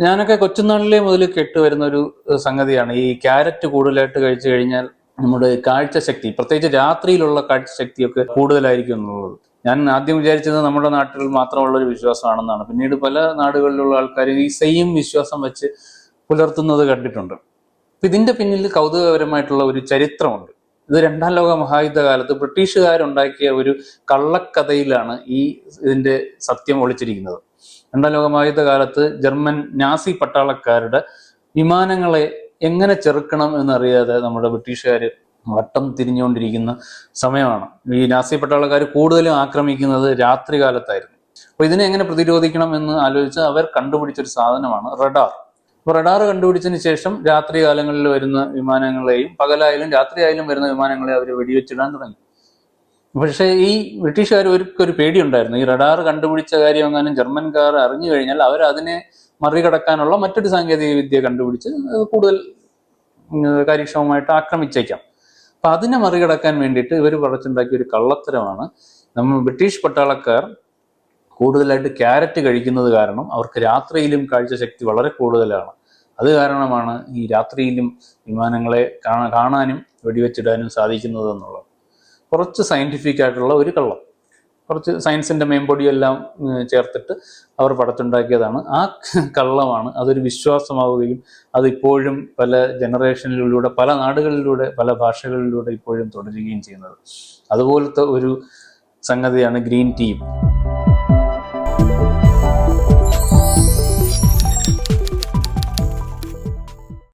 ഞാനൊക്കെ കൊച്ചുനാളിലെ മുതൽ കേട്ടുവരുന്ന ഒരു സംഗതിയാണ് ഈ ക്യാരറ്റ് കൂടുതലായിട്ട് കഴിച്ചു കഴിഞ്ഞാൽ നമ്മുടെ കാഴ്ചശക്തി, പ്രത്യേകിച്ച് രാത്രിയിലുള്ള കാഴ്ചശക്തിയൊക്കെ കൂടുതലായിരിക്കും എന്നുള്ളത്. ഞാൻ ആദ്യം വിചാരിച്ചത് നമ്മുടെ നാട്ടിൽ മാത്രമുള്ള ഒരു വിശ്വാസമാണെന്നാണ്. പിന്നീട് പല നാടുകളിലുള്ള ആൾക്കാർ ഈ സെയിം വിശ്വാസം വെച്ച് പുലർത്തുന്നത് കണ്ടിട്ടുണ്ട്. ഇതിന്റെ പിന്നിൽ കൗതുകകരമായിട്ടുള്ള ഒരു ചരിത്രമുണ്ട്. ഇത് രണ്ടാം ലോക മഹായുദ്ധ കാലത്ത് ബ്രിട്ടീഷുകാരുണ്ടാക്കിയ ഒരു കള്ളക്കഥയിലാണ് ഇതിന്റെ സത്യം ഒളിച്ചിരിക്കുന്നത്. രണ്ടാം ലോക മഹായുദ്ധ കാലത്ത് ജർമ്മൻ നാസി പട്ടാളക്കാരുടെ വിമാനങ്ങളെ എങ്ങനെ ചെറുക്കണം എന്നറിയാതെ നമ്മുടെ ബ്രിട്ടീഷുകാർ വട്ടം തിരിഞ്ഞുകൊണ്ടിരിക്കുന്ന സമയമാണ്. ഈ നാസി പട്ടാളക്കാർ കൂടുതലും ആക്രമിക്കുന്നത് രാത്രി കാലത്തായിരുന്നു. അപ്പൊ ഇതിനെ എങ്ങനെ പ്രതിരോധിക്കണം എന്ന് ആലോചിച്ച് അവർ കണ്ടുപിടിച്ചൊരു സാധനമാണ് റഡാർ. അപ്പോൾ റഡാർ കണ്ടുപിടിച്ചതിന് ശേഷം രാത്രി കാലങ്ങളിൽ വരുന്ന വിമാനങ്ങളെയും പകലായാലും രാത്രിയായാലും വരുന്ന വിമാനങ്ങളെ അവർ വെടിവെച്ചിടാൻ തുടങ്ങി. പക്ഷേ ഈ ബ്രിട്ടീഷുകാർ ഒരു പേടിയുണ്ടായിരുന്നു. ഈ റഡാർ കണ്ടുപിടിച്ച കാര്യം എങ്ങാനും ജർമ്മൻകാർ അറിഞ്ഞു കഴിഞ്ഞാൽ അവർ അതിനെ മറികടക്കാനുള്ള മറ്റൊരു സാങ്കേതിക വിദ്യ കണ്ടുപിടിച്ച് കൂടുതൽ കാര്യക്ഷമമായിട്ട് ആക്രമിച്ചേക്കാം. അപ്പൊ അതിനെ മറികടക്കാൻ വേണ്ടിയിട്ട് ഇവർ പടച്ചുണ്ടാക്കിയ ഒരു കള്ളത്തരമാണ് നമ്മൾ ബ്രിട്ടീഷ് പട്ടാളക്കാർ കൂടുതലായിട്ട് ക്യാരറ്റ് കഴിക്കുന്നത് കാരണം അവർക്ക് രാത്രിയിലും കാഴ്ചശക്തി വളരെ കൂടുതലാണ്. അത് കാരണമാണ് ഈ രാത്രിയിലും വിമാനങ്ങളെ കാണാനും വെടിവെച്ചിടാനും സാധിക്കുന്നത് എന്നുള്ളത്. കുറച്ച് സയന്റിഫിക് ആയിട്ടുള്ള ഒരു കള്ളം, കുറച്ച് സയൻസിന്റെ മേമ്പൊടിയെല്ലാം ചേർത്തിട്ട് അവർ പടച്ചുണ്ടാക്കിയതാണ്. ആ കള്ളമാണ് അതൊരു വിശ്വാസമാവുകയും അതിപ്പോഴും പല ജനറേഷനിലൂടെ, പല നാടുകളിലൂടെ, പല ഭാഷകളിലൂടെ ഇപ്പോഴും തുടരുകയും ചെയ്യുന്നത്. അതുപോലത്തെ ഒരു സംഗതിയാണ് ഗ്രീൻ ടീയും.